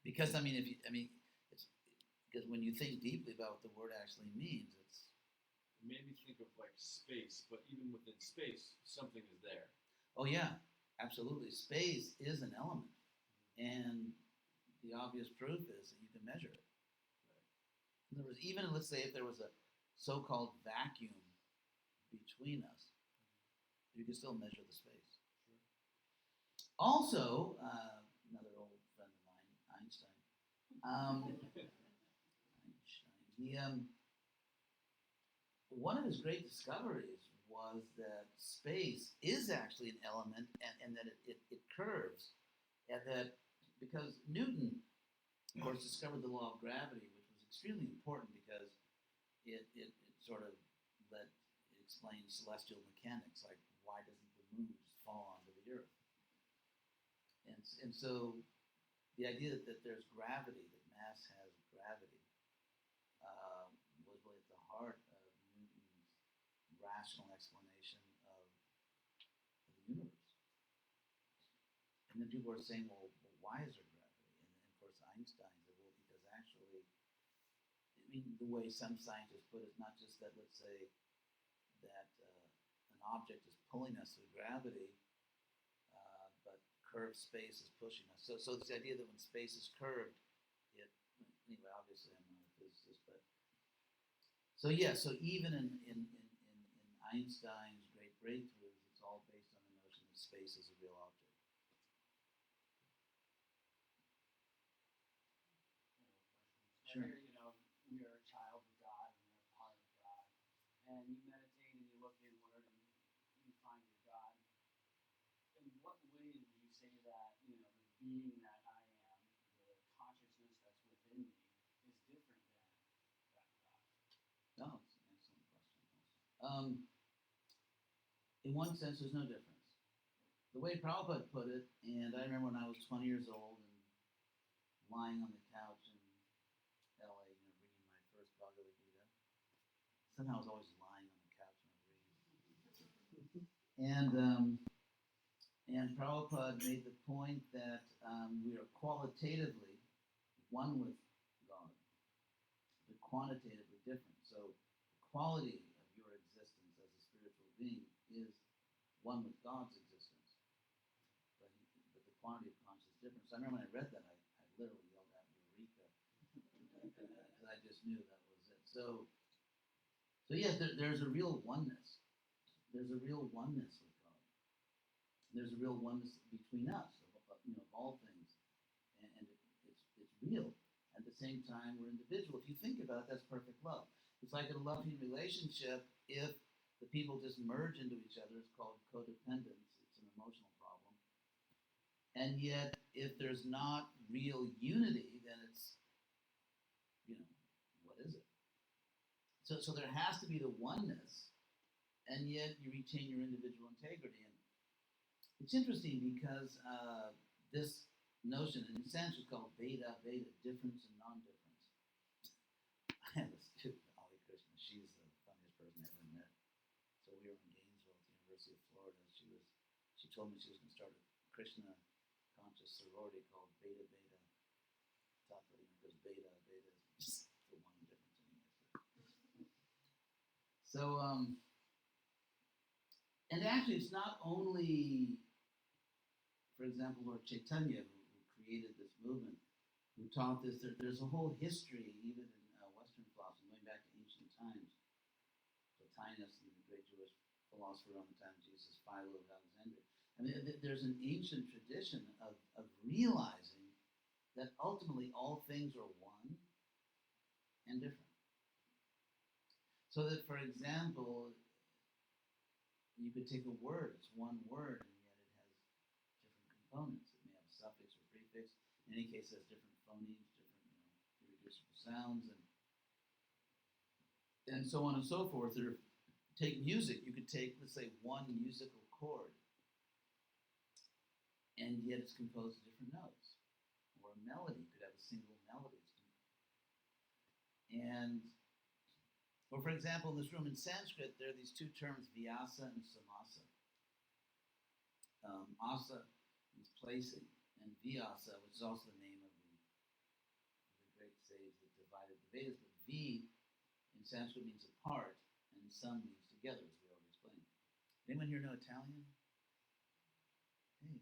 S1: Because it's because when you think deeply about what the word actually means, it's
S4: It made me think of like space, but even within space, something is there.
S1: oh yeah, absolutely. Space is an element, and the obvious proof is that you can measure it. In other words, even let's say if there was a so-called vacuum between us, you can still measure the space.
S4: Sure.
S1: Also, another old friend of mine, Einstein. One of his great discoveries was that space is actually an element and that it curves. And that because Newton, of course, discovered the law of gravity, which was extremely important because it sort of it explains celestial mechanics, like why doesn't the moon just fall onto the earth? And so the idea that there's gravity, that mass has gravity, was really at the heart of Newton's rational explanation of the universe. And then people are saying, well, why is there gravity? And of course, Einstein said, well, because actually, the way some scientists put it, not just that, let's say, that an object is pulling us through gravity, but curved space is pushing us. So this idea that when space is curved, anyway, obviously I'm not a physicist, but so even in Einstein's great breakthroughs, it's all based on the notion that space is a real object. Sure.
S5: Whether, we are a child of God and we are part of God, and you meditate and you look inward and you find your God. In what ways would you say that, the being that I am, the consciousness that's within me, is different than that God?
S1: Oh, it's an excellent question also. In one sense, there's no difference. The way Prabhupada put it, and I remember when I was 20 years old and lying on the couch in LA, reading my first Bhagavad Gita. Somehow I was always lying on the couch when I was reading. And Prabhupada made the point that we are qualitatively one with God, but quantitatively different. So the quality of your existence as a spiritual being is one with God's existence, but the quantity of consciousness is different. So I remember when I read that, I literally yelled out "Eureka!" because I just knew that was it. So yes, there's a real oneness. There's a real oneness with God. There's a real oneness between us, of all things, and it's real. At the same time, we're individual. If you think about it, that's perfect love. It's like in a loving relationship. If the people just merge into each other, it's called codependence. It's an emotional problem. And yet, if there's not real unity, then it's, what is it? So there has to be the oneness, and yet you retain your individual integrity. And it's interesting because this notion, in Sanskrit, is called Veda, difference and non-difference. I have a student, Ali Krishna. She's the funniest person I ever met. So we were in Gainesville at the University of Florida. She told me she was going to start a Krishna conscious sorority called Veda. Tattva, because beta is just the one difference anyway. So, and actually, it's not only, for example, Lord Chaitanya, who created this movement, who taught this. There's a whole history, even in Western philosophy, going back to ancient times. Plotinus, the great Jewish philosopher around the time of Jesus, Philo of Alexandria. I mean, there's an ancient tradition of realizing that ultimately all things are one and different. So that, for example, you could take a word, it's one word, and yet it has different components. It may have a suffix or prefix. In any case, it has different phonemes, different irreducible sounds, and so on and so forth. Or take music. You could take, let's say, one musical chord, and yet it's composed of different notes. Or a melody, you could have a single melody. And, or for example, in this room in Sanskrit, there are these two terms, vyasa and samasa. Asa means placing, and vyasa, which is also the name of the great sage that divided the Vedas, but V in Sanskrit means apart, and sam means together, as we already explained. Anyone here know Italian? Hey.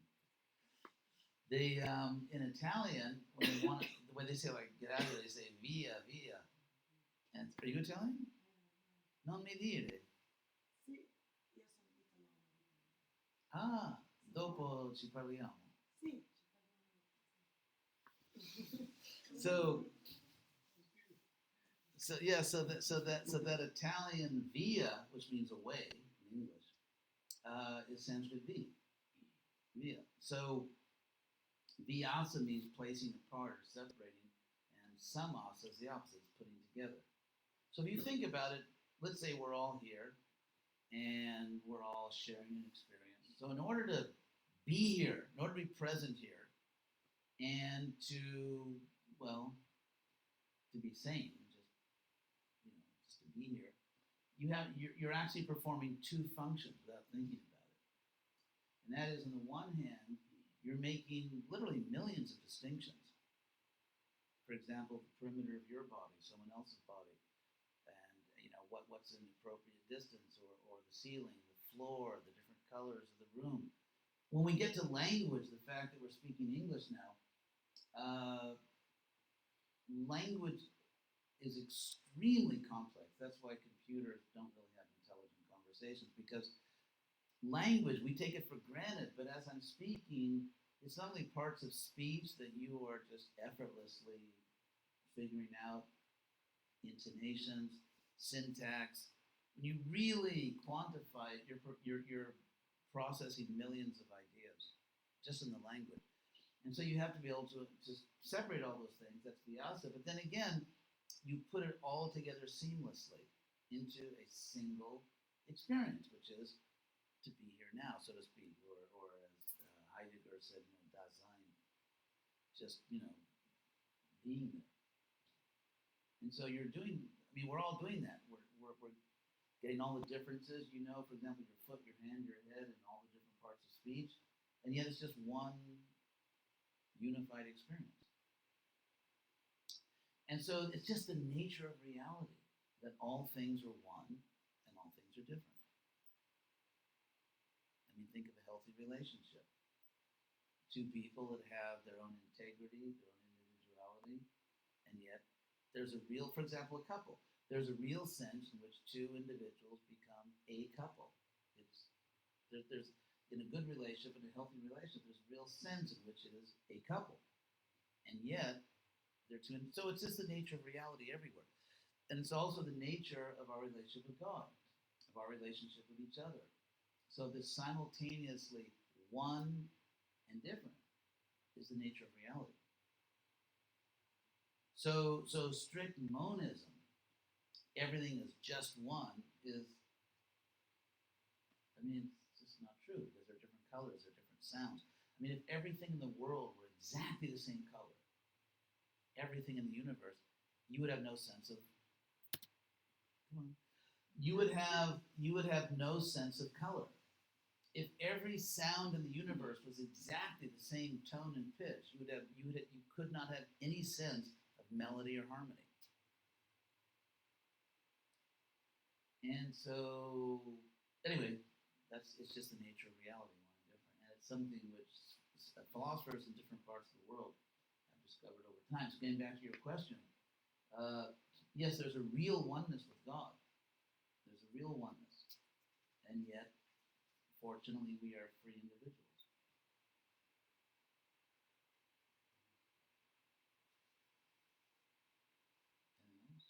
S1: They, in Italian, when they say like get out of here, they say via, via. And are you Italian? Non mi dire.
S6: Sì, io sono italiana.
S1: Ah, dopo ci parliamo.
S6: Sì,
S1: So yeah, so that Italian via, which means away in English, is Sanskrit via. So vyasa means placing apart or separating, and samasa is the opposite, it's putting together. So if you think about it, let's say we're all here and we're all sharing an experience. So in order to be here, in order to be present here, and to, well, to be sane, just to be here, you're actually performing two functions without thinking about it. And that is, on the one hand, you're making literally millions of distinctions. For example, the perimeter of your body, someone else's body, and what's an appropriate distance, or the ceiling, the floor, the different colors of the room. When we get to language, the fact that we're speaking English now, language is extremely complex. That's why computers don't really have intelligent conversations, because language, we take it for granted, but as I'm speaking, it's not only parts of speech that you are just effortlessly figuring out, intonations, syntax. When you really quantify it, you're processing millions of ideas just in the language. And so you have to be able to separate all those things. That's vyasa. But then again, you put it all together seamlessly into a single experience, which is to be here now, so to speak, or as Heidegger said, Dasein, just, being there. And so we're all doing that. We're getting all the differences, for example, your foot, your hand, your head, and all the different parts of speech, and yet it's just one unified experience. And so it's just the nature of reality that all things are one and all things are different. I mean, think of a healthy relationship. Two people that have their own integrity, their own individuality, and yet there's a real, for example, a couple. There's a real sense in which two individuals become a couple. There's in a good relationship, in a healthy relationship, there's a real sense in which it is a couple. And yet, they're two. So it's just the nature of reality everywhere. And it's also the nature of our relationship with God, of our relationship with each other. So this simultaneously one and different is the nature of reality. So strict monism, everything is just one, it's just not true, because there are different colors, there are different sounds. I mean, if everything in the world were exactly the same color, everything in the universe, you would have no sense of, you would have no sense of color. If every sound in the universe was exactly the same tone and pitch, you could not have any sense of melody or harmony. And so, anyway, it's just the nature of reality, one and different, and it's something which philosophers in different parts of the world have discovered over time. So, getting back to your question, yes, there's a real oneness with God. There's a real oneness, and yet, fortunately, we are free individuals. Anything else?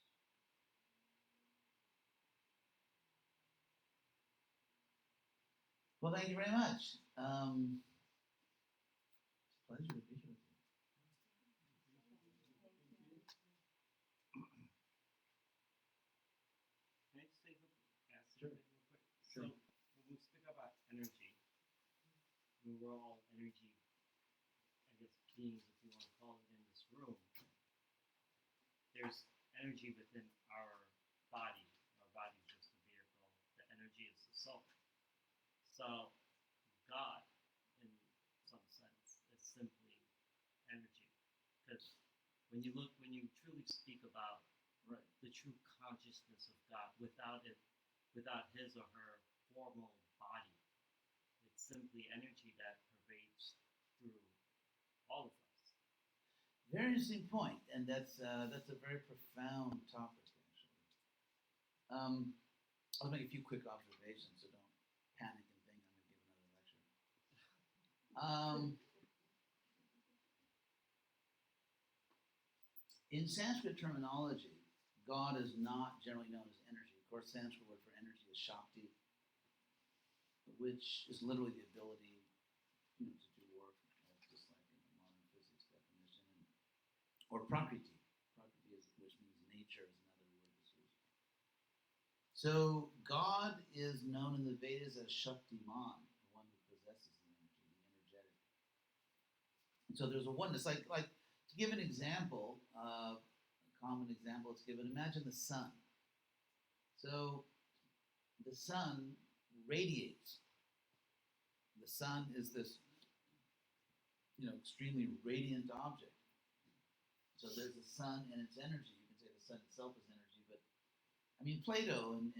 S1: Well, thank you very much. It's a pleasure to be here with you.
S7: Can I just say ask
S1: Sure.
S7: something real quick?
S1: Sure.
S7: So when we speak about energy, when we're all energy, I guess beings, if you want to call it, in this room, there's energy within our body. Our body is just a vehicle. The energy is the soul. So God, in some sense, is simply energy. Because when you truly speak about
S1: Right.
S7: the true consciousness of God without his or her formal body, it's simply energy that pervades through all of us.
S1: Very interesting point, and that's a very profound topic, actually. I'll make a few quick observations, so don't panic and think I'm going to give another lecture. In Sanskrit terminology, God is not generally known as energy. Of course, Sanskrit word for energy is Shakti, which is literally the ability, to do work, just like in the modern physics definition, or Prakriti. Prakriti which means nature, is another word that's used. So God is known in the Vedas as Shaktiman, the one who possesses the energy, the energetic. And so there's a oneness. Like to give an example, a common example is given. Imagine the sun. So the sun radiates. The sun is this, extremely radiant object. So there's the sun and its energy. You can say the sun itself is energy, but I mean Plato and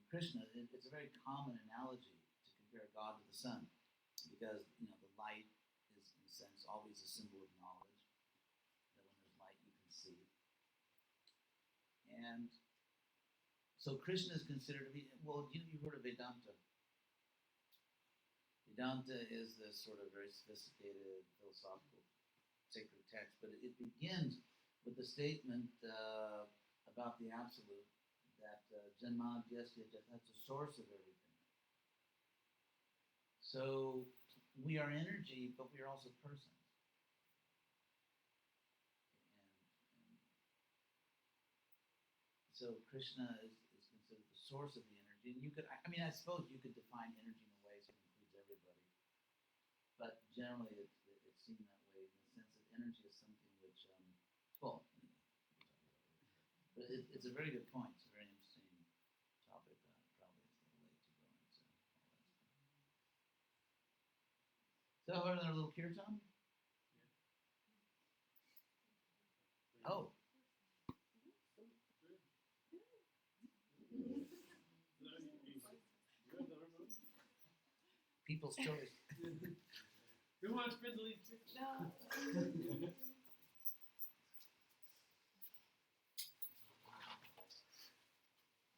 S1: Krishna. It's a very common analogy to compare God to the sun, because the light is in a sense always a symbol of knowledge. That when there's light, you can see. And so Krishna is considered to be, well, you've heard of Vedanta. Vedanta is this sort of very sophisticated philosophical sacred text, but it begins with the statement about the absolute, that Janmadhyasya, that's the source of everything. So we are energy, but we are also persons. And so Krishna is considered the source of the energy. And I suppose you could define energy in a way so it includes everybody. But generally it's seen that way, in the sense that energy is something which, but it's a very good point. It's a very interesting topic. Probably it's a little late to go into all that stuff. So, however, a little kirtan? Oh. People's choice.
S2: Who wants Brindley?
S3: No.